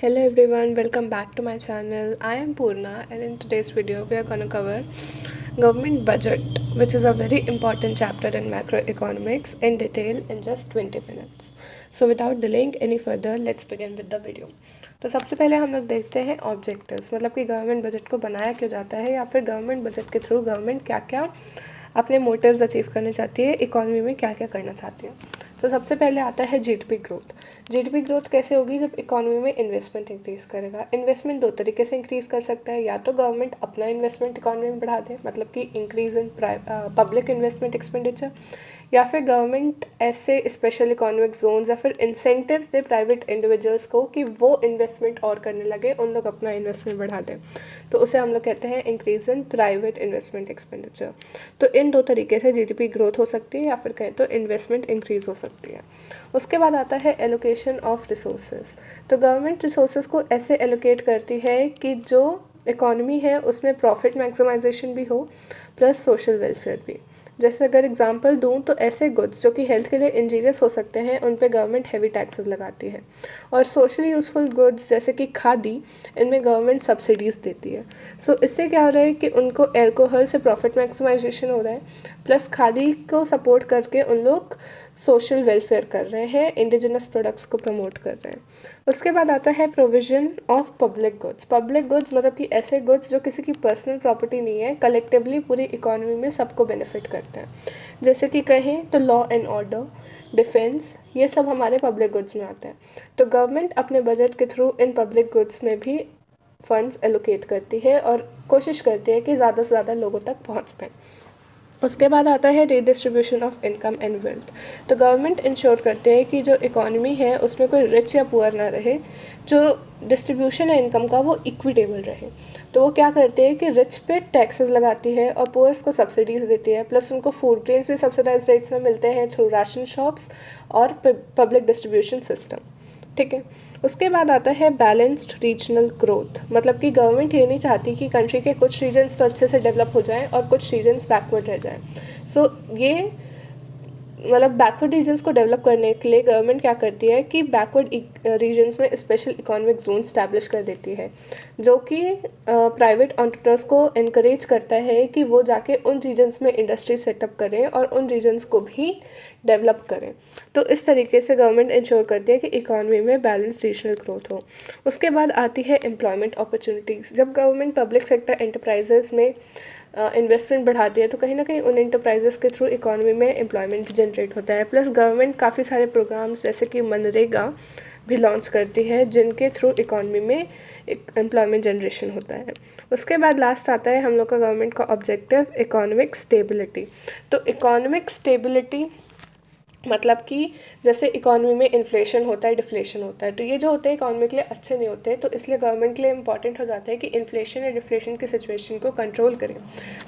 Hello everyone, welcome back to my channel. I am Purna and in today's video we are going to cover government budget, which is a very important chapter in macroeconomics in detail in just 20 minutes. So without delaying any further, let's begin with the video. तो सबसे पहले हम लोग देखते हैं objectives, मतलब कि government budget को बनाया क्यों जाता है या फिर गवर्नमेंट बजट के थ्रू गवर्नमेंट क्या क्या अपने मोटिव्स अचीव करना चाहती है, इकोनॉमी में क्या क्या करना चाहती है। तो सबसे पहले आता है जीडीपी ग्रोथ। जीडीपी ग्रोथ कैसे होगी? जब इकोनॉमी में इन्वेस्टमेंट इंक्रीज़ करेगा। इन्वेस्टमेंट दो तरीके से इंक्रीज़ कर सकता है, या तो गवर्नमेंट अपना इन्वेस्टमेंट इकोनॉमी में बढ़ा दे, मतलब कि increase in public investment expenditure, या फिर गवर्नमेंट ऐसे स्पेशल इकोनॉमिक जोन्स या फिर इंसेंटिव्स दे प्राइवेट इंडिविजुअल्स को कि वो इन्वेस्टमेंट और करने लगे, उन लोग अपना इन्वेस्टमेंट बढ़ा दें। तो उसे हम लोग कहते हैं increase in private investment expenditure. तो इन दो तरीके से जीडीपी ग्रोथ हो सकती है या फिर कहें तो इन्वेस्टमेंट इंक्रीज हो सकती है। उसके बाद आता है एलोकेशन ऑफ रिसोर्सेज। तो गवर्नमेंट रिसोर्सेज को ऐसे एलोकेट करती है कि जो इकोनॉमी है उसमें प्रॉफिट मैक्सिमाइजेशन भी हो प्लस सोशल वेलफेयर भी। जैसे अगर एग्जांपल दूं तो ऐसे गुड्स जो कि हेल्थ के लिए इंजीरियस हो सकते हैं उन पे गवर्नमेंट हैवी टैक्सेस लगाती है, और सोशली यूज़फुल गुड्स जैसे कि खादी, इनमें गवर्नमेंट सब्सिडीज़ देती है। सो इससे क्या हो रहा है कि उनको एल्कोहल से प्रॉफिट मैक्सिमाइजेशन हो रहा है, प्लस खादी को सपोर्ट करके उन लोग सोशल वेलफेयर कर रहे हैं, इंडिजिनस प्रोडक्ट्स को प्रमोट कर रहे हैं। उसके बाद आता है provision of public goods. Public goods मतलब कि ऐसे गुड्स जो किसी की पर्सनल प्रॉपर्टी नहीं है, कलेक्टिवली पूरी इकोनॉमी में सबको बेनिफिट करते हैं। जैसे कि कहें तो लॉ एंड ऑर्डर, डिफेंस, ये सब हमारे पब्लिक गुड्स में आते हैं। तो गवर्नमेंट अपने बजट के थ्रू इन पब्लिक गुड्स में भी फंड्स एलोकेट करती है और कोशिश करती है कि ज़्यादा से ज़्यादा लोगों तक पहुँच पाए। उसके बाद आता है redistribution of income and wealth. तो गवर्नमेंट इंश्योर करते हैं कि जो इकोनॉमी है उसमें कोई रिच या पुअर ना रहे, जो डिस्ट्रीब्यूशन है इनकम का वो इक्विटेबल रहे। तो वो क्या करते हैं कि रिच पे टैक्सेस लगाती है और पुअर्स को सब्सिडीज़ देती है, प्लस उनको फूड ग्रेन्स भी सब्सिडाइज रेट्स में मिलते हैं थ्रू राशन शॉप्स और पब्लिक डिस्ट्रीब्यूशन सिस्टम। ठीक है। उसके बाद आता है बैलेंस्ड रीजनल ग्रोथ, मतलब कि गवर्नमेंट ये नहीं चाहती कि कंट्री के कुछ रीजन्स तो अच्छे से डेवलप हो जाएं और कुछ रीजन्स बैकवर्ड रह जाएं। सो ये मतलब बैकवर्ड रीजन्स को डेवलप करने के लिए गवर्नमेंट क्या करती है कि बैकवर्ड रीजन्स में स्पेशल इकोनॉमिक जोन स्टैब्लिश कर देती है, जो कि प्राइवेट एंटरप्रेन्योर्स को इनकरेज करता है कि वो जाके उन रीजन्स में इंडस्ट्री सेटअप करें और उन रीजन्स को भी डेवलप करें। तो इस तरीके से गवर्नमेंट इंश्योर करती है कि इकोनॉमी में बैलेंस रीजनल ग्रोथ हो। उसके बाद आती है एम्प्लॉयमेंट अपॉर्चुनिटीज़। जब गवर्नमेंट पब्लिक सेक्टर एंटरप्राइजेज में इन्वेस्टमेंट बढ़ाती है तो कहीं ना कहीं उन एंटरप्राइजेस के थ्रू इकोनॉमी में एम्प्लॉयमेंट भी जनरेट होता है। प्लस गवर्नमेंट काफ़ी सारे प्रोग्राम्स जैसे कि मनरेगा भी लॉन्च करती है, जिनके थ्रू इकोनॉमी में एम्प्लॉयमेंट जनरेशन होता है। उसके बाद लास्ट आता है हम लोग का गवर्नमेंट का ऑब्जेक्टिव इकोनॉमिक स्टेबिलिटी। तो इकोनॉमिक स्टेबिलिटी मतलब कि जैसे इकोनॉमी में इन्फ्लेशन होता है, डिफ्लेशन होता है, तो ये जो होते हैं इकोनॉमी के लिए अच्छे नहीं होते, तो इसलिए गवर्नमेंट के लिए इंपॉर्टेंट हो जाता है कि इन्फ्लेशन या डिफ्लेशन की सिचुएशन को कंट्रोल करें,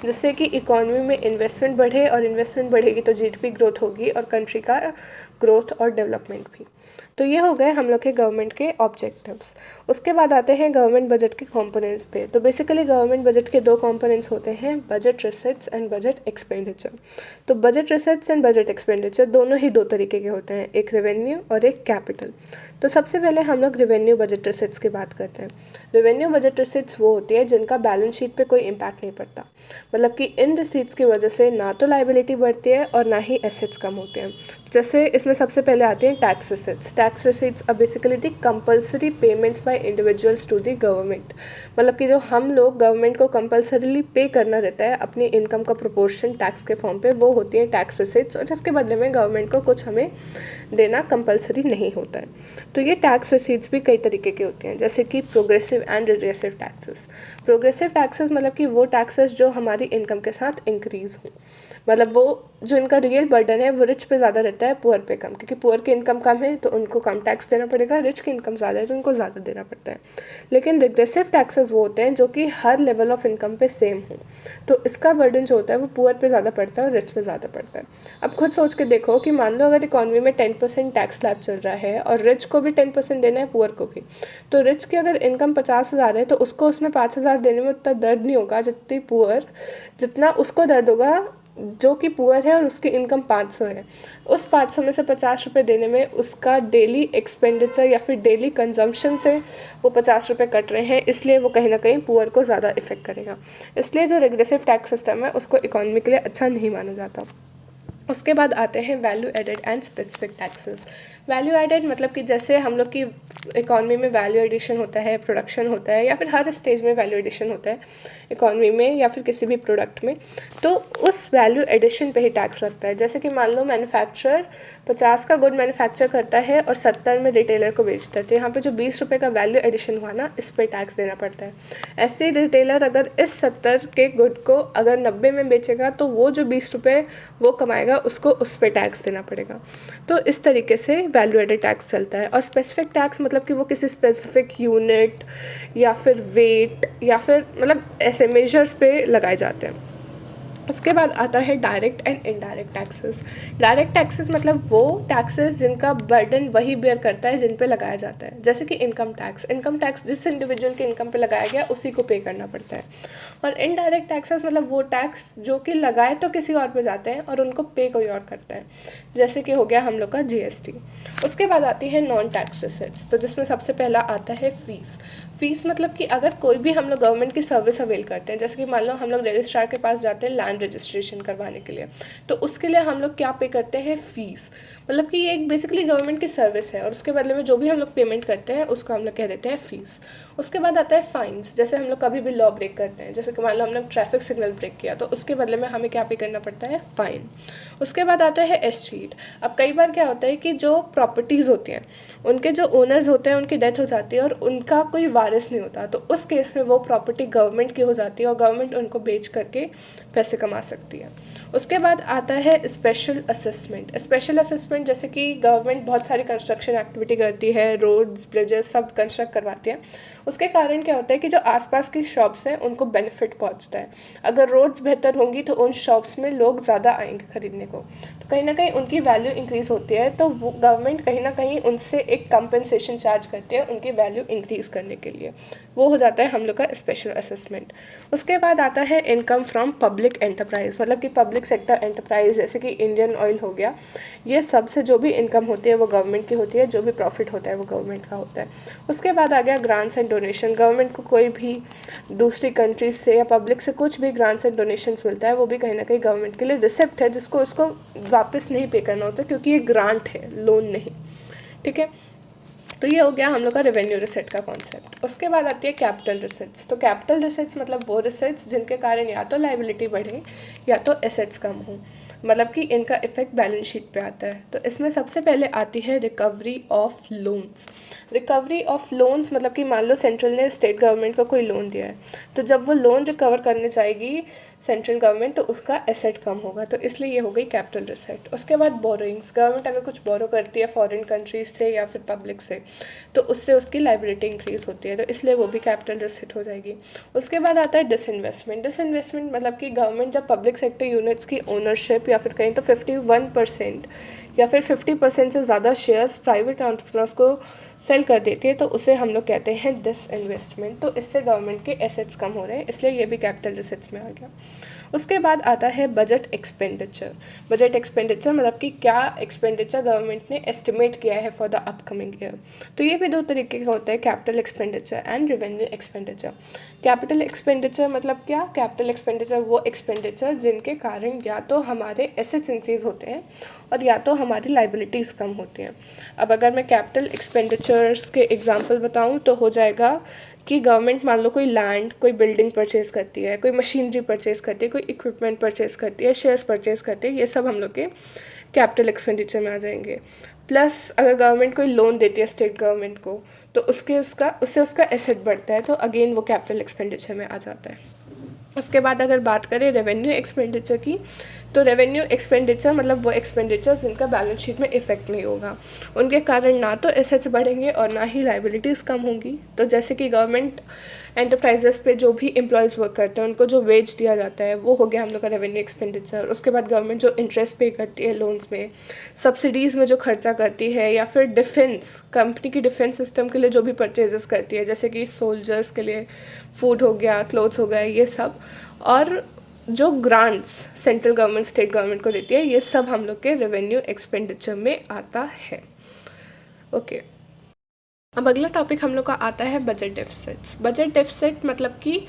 जिससे कि इकोनॉमी में इन्वेस्टमेंट बढ़े, और इन्वेस्टमेंट बढ़ेगी तो जीडीपी ग्रोथ होगी और कंट्री का ग्रोथ और डेवलपमेंट भी। तो ये हो गए हम लोग के गवर्नमेंट के ऑब्जेक्टिव्स। उसके बाद आते हैं गवर्नमेंट बजट के कंपोनेंट्स पे। तो बेसिकली गवर्नमेंट बजट के दो कंपोनेंट्स होते हैं, budget receipts and budget expenditure. तो budget receipts and budget expenditure दोनों ही दो तरीके के होते हैं, एक रेवेन्यू और एक कैपिटल। तो सबसे पहले हम लोग रेवेन्यू बजट रिसीट्स की बात करते हैं। रेवेन्यू बजट रिसीट्स वो होती है जिनका बैलेंस शीट पे कोई इम्पैक्ट नहीं पड़ता, मतलब कि इन रिसीट्स की वजह से ना तो लाइबिलिटी बढ़ती है और ना ही एसेट्स कम होते हैं। जैसे इसमें सबसे पहले आते हैं tax receipts. Tax receipts are basically the compulsory payments by individuals to the government, मतलब कि जो हम लोग गवर्नमेंट को कंपल्सरीली पे करना रहता है अपनी इनकम का प्रोपोर्शन टैक्स के फॉर्म पे, वो होती है टैक्स रिसीट्स, और जिसके बदले में गवर्नमेंट को कुछ हमें देना कंपल्सरी नहीं होता है। तो ये टैक्स रिसीट्स भी कई तरीके के होते हैं, जैसे कि progressive and regressive taxes. Progressive taxes मतलब कि वो टैक्सेस जो हमारी इनकम के साथ इंक्रीज़ हो, मतलब वो जो इनका रियल बर्डन है वो रिच पे ज़्यादा रहता है, पुअर पे कम, क्योंकि पुअर की इनकम कम है तो उनको कम टैक्स देना पड़ेगा, रिच की इनकम ज़्यादा है तो उनको ज़्यादा देना पड़ता है। लेकिन रिग्रेसिव टैक्सेस वो होते हैं जो कि हर लेवल ऑफ इनकम पे सेम हो, तो इसका बर्डन जो होता है वो पुअर पे ज़्यादा पड़ता है और रिच पे ज़्यादा पड़ता है। अब खुद सोच के देखो कि मान लो अगर इकोनॉमी में 10% टैक्स स्लैब चल रहा है और रिच को भी 10% देना है, पुअर को भी, तो रिच की अगर इनकम 50,000 है तो उसको उसमें 5,000 देने में उतना दर्द नहीं होगा जितना उसको दर्द होगा जो कि पुअर है और उसकी इनकम 500 है, उस 500 में से 50 रुपये देने में उसका डेली एक्सपेंडिचर या फिर डेली कंजम्पशन से वो 50 रुपये कट रहे हैं, इसलिए वो कहीं ना कहीं पुअर को ज़्यादा इफेक्ट करेगा। इसलिए जो रेग्रेसिव टैक्स सिस्टम है उसको इकोनॉमी के लिए अच्छा नहीं माना जाता। उसके बाद आते हैं value added and specific taxes. Value added मतलब कि जैसे हम लोग की इकॉनमी में वैल्यू एडिशन होता है, प्रोडक्शन होता है, या फिर हर स्टेज में वैल्यू एडिशन होता है इकॉनमी में या फिर किसी भी प्रोडक्ट में, तो उस वैल्यू एडिशन पे ही टैक्स लगता है। जैसे कि मान लो मैन्युफैक्चरर 50 का गुड मैन्युफैक्चर करता है और 70 में रिटेलर को बेचता है, तो यहाँ पे जो 20 रुपये का वैल्यू एडिशन हुआ ना, इस पर टैक्स देना पड़ता है। ऐसे ही रिटेलर अगर इस 70 के गुड को अगर 90 में बेचेगा तो वो जो 20 रुपये वो कमाएगा उसको उस पर टैक्स देना पड़ेगा। तो इस तरीके से वैल्यू एडेड टैक्स चलता है। और स्पेसिफिक टैक्स मतलब कि वो किसी स्पेसिफिक यूनिट या फिर वेट या फिर मतलब ऐसे मेजर्स पे लगाए जाते हैं। उसके बाद आता है direct and indirect taxes. Direct taxes मतलब वो टैक्सेस जिनका बर्डन वही बेयर करता है जिन पे लगाया जाता है। जैसे कि इनकम टैक्स, इनकम टैक्स जिस इंडिविजुअल के इनकम पे लगाया गया उसी को पे करना पड़ता है। और इनडायरेक्ट टैक्सेस मतलब वो टैक्स जो कि लगाए तो किसी और पे जाते हैं और उनको पे कोई और करता है, जैसे कि हो गया हम लोग का GST। उसके बाद आती है नॉन टैक्स रिसिट्स, तो जिसमें सबसे पहला आता है फीस। फीस मतलब कि अगर कोई भी हम लोग गवर्नमेंट की सर्विस अवेल करते हैं, जैसे कि मान लो हम लोग रजिस्ट्रार के पास जाते हैं लैंड रजिस्ट्रेशन करवाने के लिए, तो उसके लिए हम लोग क्या पे करते हैं, फ़ीस। मतलब कि ये एक बेसिकली गवर्नमेंट की सर्विस है और उसके बदले में जो भी हम लोग पेमेंट करते हैं उसको हम लोग कह देते हैं फ़ीस। उसके बाद आता है फाइन्स। जैसे हम लोग कभी भी लॉ ब्रेक करते हैं, जैसे कि मान लो हम लोग ट्रैफिक सिग्नल ब्रेक किया तो उसके बदले में हमें क्या पे करना पड़ता है, फ़ाइन। उसके बाद आता है एस्टीट। अब कई बार क्या होता है कि जो प्रॉपर्टीज़ होती हैं उनके जो ओनर्स होते हैं उनकी डेथ हो जाती है और उनका कोई वारिस नहीं होता, तो उस केस में वो प्रॉपर्टी गवर्नमेंट की हो जाती है और गवर्नमेंट उनको बेच करके पैसे कमा सकती है। उसके बाद आता है स्पेशल असेसमेंट। स्पेशल असेसमेंट जैसे कि गवर्नमेंट बहुत सारी कंस्ट्रक्शन एक्टिविटी करती है, रोड्स ब्रिजेस सब कंस्ट्रक्ट करवाती है, उसके कारण क्या होता है कि जो आसपास की शॉप्स हैं उनको बेनिफिट पहुंचता है। अगर रोड्स बेहतर होंगी तो उन शॉप्स में लोग ज़्यादा आएंगे खरीदने को, तो कहीं ना कहीं उनकी वैल्यू इंक्रीज़ होती है, तो गवर्नमेंट कहीं ना कहीं उनसे एक कंपनसेशन चार्ज करती है उनकी वैल्यू इंक्रीज़ करने के लिए। वो हो जाता है हम लोग का स्पेशल असेसमेंट। उसके बाद आता है इनकम फ्रॉम पब्लिक एंटरप्राइज, मतलब कि पब्लिक सेक्टर एंटरप्राइज जैसे कि इंडियन ऑयल हो गया, ये सब से जो भी इनकम होती है वो गवर्नमेंट की होती है, जो भी प्रॉफिट होता है वो गवर्नमेंट का होता है। उसके बाद आ गया ग्रांट्स एंड डोनेशन। गवर्नमेंट को कोई भी दूसरी कंट्रीज से या पब्लिक से कुछ भी ग्रांट्स एंड डोनेशंस मिलता है वो भी कहीं ना कहीं गवर्नमेंट के लिए रिसिप्ट है, जिसको उसको वापस नहीं पे करना होता क्योंकि ये ग्रांट है, लोन नहीं। ठीक है, तो ये हो गया हम लोग का रेवेन्यू रिसिट का कॉन्सेप्ट। उसके बाद आती है कैपिटल रिसिट्स। तो कैपिटल रिसिट्स मतलब वो रिसिट्स जिनके कारण या तो लाइबिलिटी बढ़े या तो एसेट्स कम हो, मतलब कि इनका इफेक्ट बैलेंस शीट पे आता है। तो इसमें सबसे पहले आती है recovery of loans. Recovery of loans मतलब कि मान लो सेंट्रल ने स्टेट गवर्नमेंट को कोई लोन दिया है, तो जब वो लोन रिकवर करने जाएगी सेंट्रल गवर्नमेंट तो उसका एसेट कम होगा, तो इसलिए ये हो गई कैपिटल रिसिट। उसके बाद बोरोइंग्स। गवर्नमेंट अगर कुछ बोरो करती है फॉरेन कंट्रीज से या फिर पब्लिक से तो उससे उसकी लाइबिलिटी इंक्रीज़ होती है, तो इसलिए वो भी कैपिटल रिसिट हो जाएगी। उसके बाद आता है डिसइन्वेस्टमेंट। डिसइन्वेस्टमेंट मतलब कि गवर्नमेंट जब पब्लिक सेक्टर यूनिट्स की ओनरशिप या फिर कहीं तो 51% या फिर 50% से ज़्यादा शेयर्स प्राइवेट एंटरप्रेन्योर्स को सेल कर देती है, तो उसे हम लोग कहते हैं डिसइन्वेस्टमेंट। तो इससे गवर्नमेंट के एसेट्स कम हो रहे हैं, इसलिए ये भी कैपिटल रिसिट्स में आ गया। उसके बाद आता है बजट एक्सपेंडिचर। बजट एक्सपेंडिचर मतलब कि क्या एक्सपेंडिचर गवर्नमेंट ने एस्टिमेट किया है फॉर द अपकमिंग ईयर। तो ये भी दो तरीके का होता है, capital expenditure and revenue expenditure. Capital expenditure मतलब क्या, कैपिटल एक्सपेंडिचर वो एक्सपेंडिचर जिनके कारण या तो हमारे एसेट्स इंक्रीज होते हैं और या तो हमारी लाइबिलिटीज़ कम होती हैं। अब अगर मैं कैपिटल एक्सपेंडिचर्स के एग्जांपल बताऊं तो हो जाएगा कि गवर्नमेंट मान लो कोई लैंड, कोई बिल्डिंग परचेज़ करती है, कोई मशीनरी परचेज़ करती है, कोई इक्विपमेंट परचेज़ करती है, शेयर्स परचेज़ करती है, ये सब हम लोग के कैपिटल एक्सपेंडिचर में आ जाएंगे। प्लस अगर गवर्नमेंट कोई लोन देती है स्टेट गवर्नमेंट को तो उससे उसका एसेट बढ़ता है, तो अगेन वो कैपिटल एक्सपेंडिचर में आ जाता है। उसके बाद अगर बात करें रेवेन्यू एक्सपेंडिचर की, तो रेवेन्यू एक्सपेंडिचर मतलब वो एक्सपेंडिचर जिनका बैलेंस शीट में इफेक्ट नहीं होगा, उनके कारण ना तो एसेट्स बढ़ेंगे और ना ही लाइबिलिटीज़ कम होंगी। तो जैसे कि गवर्नमेंट एंटरप्राइजेस पे जो भी एम्प्लॉयज़ वर्क करते हैं उनको जो वेज दिया जाता है वो हो गया हम लोग का रेवेन्यू एक्सपेंडिचर। उसके बाद गवर्नमेंट जो इंटरेस्ट पे करती है लोन्स में, सब्सिडीज़ में जो खर्चा करती है, या फिर डिफेंस कंपनी की डिफेंस सिस्टम के लिए जो भी परचेजेस करती है, जैसे कि सोल्जर्स के लिए फूड हो गया, क्लोथ्स हो गए, ये सब। और जो grants central government state government को देती है, ये सब हम लोग के रेवेन्यू एक्सपेंडिचर में आता है। ओके, अब अगला टॉपिक हम लोग का आता है बजट डेफिसिट्स। बजट डेफिसिट मतलब कि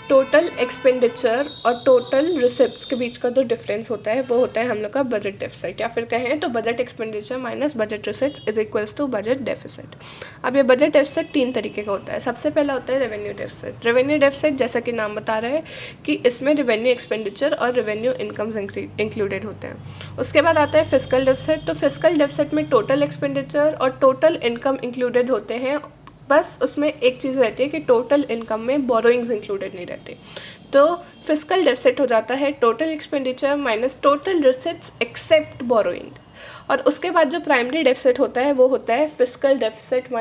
टोटल एक्सपेंडिचर और टोटल रिसिप्ट्स के बीच का जो डिफरेंस होता है वो होता है हम लोग का बजट डेफिसिट, या फिर कहें तो budget expenditure minus budget receipts is equals to budget deficit. अब ये बजट डेफिसिट 3 तरीके का होता है। सबसे पहला होता है रेवेन्यू डेफिसिट। रेवेन्यू डेफिसिट जैसा कि नाम बता रहा है कि इसमें रेवेन्यू एक्सपेंडिचर और रेवेन्यू इनकम्स इंक्लूडेड होते हैं। उसके बाद आता है फिस्कल डेफिसिट। तो फिस्कल डेफिसिट में टोटल एक्सपेंडिचर और टोटल इनकम इंक्लूडेड होते हैं, बस उसमें एक चीज़ रहती है कि टोटल इनकम में बोरोइंग्स इंक्लूडेड नहीं रहते। तो फिस्कल डेफिसिट हो जाता है total expenditure minus total receipts except borrowing. और उसके बाद जो प्राइमरी डेफिसिट होता है वो होता है fiscal deficit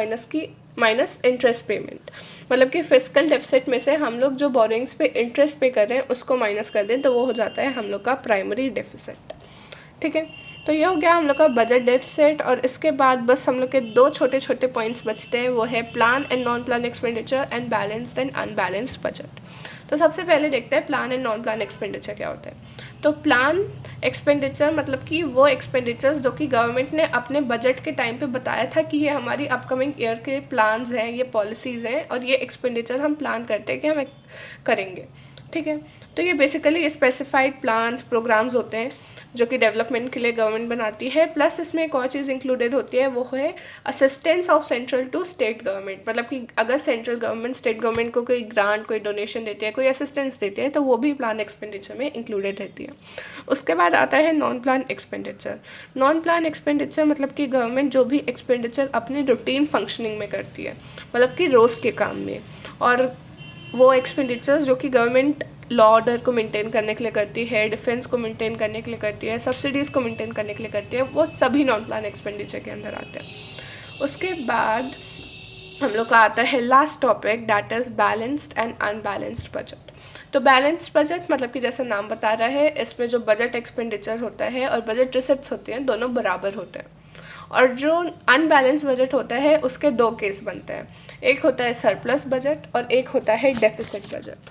minus interest payment. मतलब कि फिस्कल डेफिसिट में से हम लोग जो बोरोइंग्स पे इंटरेस्ट पे कर रहे हैं उसको माइनस कर दें तो वो हो जाता है हम लोग का प्राइमरी डेफिसिट। ठीक है, तो ये हो गया हम लोग का बजट डेफिसिट। और इसके बाद बस हम लोग के 2 छोटे छोटे पॉइंट्स बचते हैं, वो है plan and non plan expenditure and balanced and unbalanced budget. तो सबसे पहले देखते हैं plan and non plan expenditure क्या होता है। तो प्लान एक्सपेंडिचर मतलब कि वो एक्सपेंडिचर्स जो कि गवर्नमेंट ने अपने बजट के टाइम पे बताया था कि ये हमारी अपकमिंग ईयर के प्लान्स हैं, ये पॉलिसीज़ हैं और ये एक्सपेंडिचर हम प्लान करते हैं कि हम करेंगे। ठीक है, तो ये बेसिकली स्पेसिफाइड प्लान्स प्रोग्राम्स होते हैं जो कि डेवलपमेंट के लिए गवर्नमेंट बनाती है। प्लस इसमें एक और चीज़ इंक्लूडेड होती है, वो है assistance of central to state government. मतलब कि अगर सेंट्रल गवर्नमेंट स्टेट गवर्नमेंट को कोई ग्रांट, कोई डोनेशन देती है, कोई असिस्टेंस देती है, तो वो भी प्लान एक्सपेंडिचर में इंक्लूडेड रहती है। उसके बाद आता है non plan expenditure. Non plan expenditure मतलब कि गवर्नमेंट जो भी एक्सपेंडिचर अपनी रूटीन फंक्शनिंग में करती है, मतलब कि रोज़ के काम में, और वो एक्सपेंडिचर्स जो कि गवर्नमेंट लॉ ऑर्डर को मेंटेन करने के लिए करती है, डिफेंस को मेंटेन करने के लिए करती है, सब्सिडीज़ को मेंटेन करने के लिए करती है, वो सभी नॉन प्लान एक्सपेंडिचर के अंदर आते हैं। उसके बाद हम लोग का आता है last topic, that is balanced and unbalanced budget. तो बैलेंस्ड बजट मतलब कि जैसा नाम बता रहा है, इसमें जो बजट एक्सपेंडिचर होता है और बजट रिसिप्ट्स होती हैं दोनों बराबर होते हैं। और जो अनबैलेंस बजट होता है उसके 2 केस बनते हैं, एक होता है सरप्लस बजट और एक होता है डेफिसिट बजट।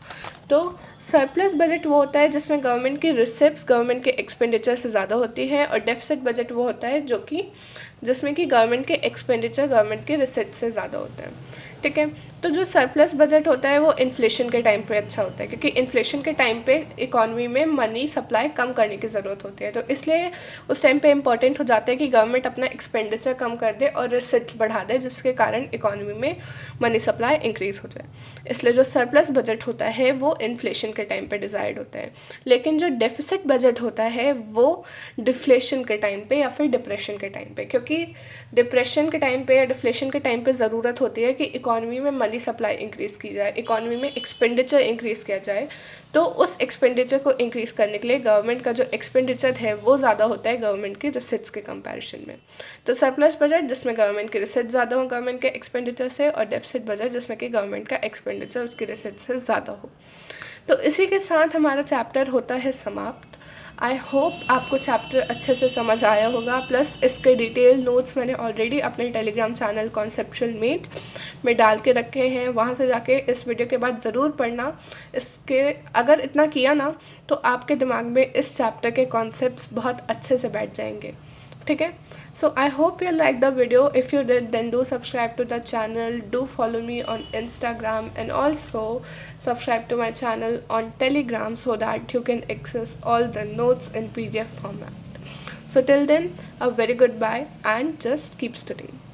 तो सरप्लस बजट वो होता है जिसमें गवर्नमेंट की रिसिप्ट्स गवर्नमेंट के एक्सपेंडिचर से ज़्यादा होती है, और डेफिसिट बजट वो होता है जो कि जिसमें कि गवर्नमेंट के एक्सपेंडिचर गवर्नमेंट के रिसिप्ट से ज़्यादा होते हैं। ठीक है, तो जो सरप्लस बजट होता है वो इन्फ्लेशन के टाइम पे अच्छा होता है, क्योंकि इन्फ्लेशन के टाइम पे इकॉनमी में मनी सप्लाई कम करने की ज़रूरत होती है। तो इसलिए उस टाइम पे इम्पॉर्टेंट हो जाता है कि गवर्नमेंट अपना एक्सपेंडिचर कम कर दे और रिसिप्ट्स बढ़ा दे, जिसके कारण इकॉनमी में मनी सप्लाई इंक्रीज़ हो जाए। इसलिए जो सरप्लस बजट होता है वो इन्फ्लेशन के टाइम पे डिसाइड होता है, लेकिन जो डेफिसिट बजट होता है वो डिफ्लेशन के टाइम पे या फिर डिप्रेशन के टाइम पे, क्योंकि डिप्रेशन के टाइम पे या डिफ्लेशन के टाइम पे ज़रूरत होती है कि इकॉनमी में मनी सप्लाई इंक्रीज़ की जाए, इकॉनमी में एक्सपेंडिचर इंक्रीज़ किया जाए। तो उस एक्सपेंडिचर को इंक्रीज़ करने के लिए गवर्नमेंट का जो एक्सपेंडिचर है वो ज़्यादा होता है गवर्नमेंट की रिसिप्ट्स के कंपैरिजन में। तो सरप्लस बजट जिसमें गवर्नमेंट की रिसिप्ट ज़्यादा हो गवर्नमेंट के एक्सपेंडिचर से, और डेफिसिट बजट जिसमें कि गवर्नमेंट का एक्सपेंडिचर उसकी रिसिप्ट से ज़्यादा हो। तो इसी के साथ हमारा चैप्टर होता है समाप्त। आई होप आपको चैप्टर अच्छे से समझ आया होगा। प्लस इसके डिटेल नोट्स मैंने ऑलरेडी अपने टेलीग्राम चैनल कॉन्सेप्चुअल मीट में डाल के रखे हैं, वहाँ से जाके इस वीडियो के बाद ज़रूर पढ़ना। इसके अगर इतना किया ना तो आपके दिमाग में इस चैप्टर के कॉन्सेप्ट्स बहुत अच्छे से बैठ जाएंगे। ठीक है, so I hope you like the video. If you did, then do subscribe to the channel, do follow me on Instagram, and also subscribe to my channel on Telegram so that you can access all the notes in PDF format. So till then, a very good bye and just keep studying.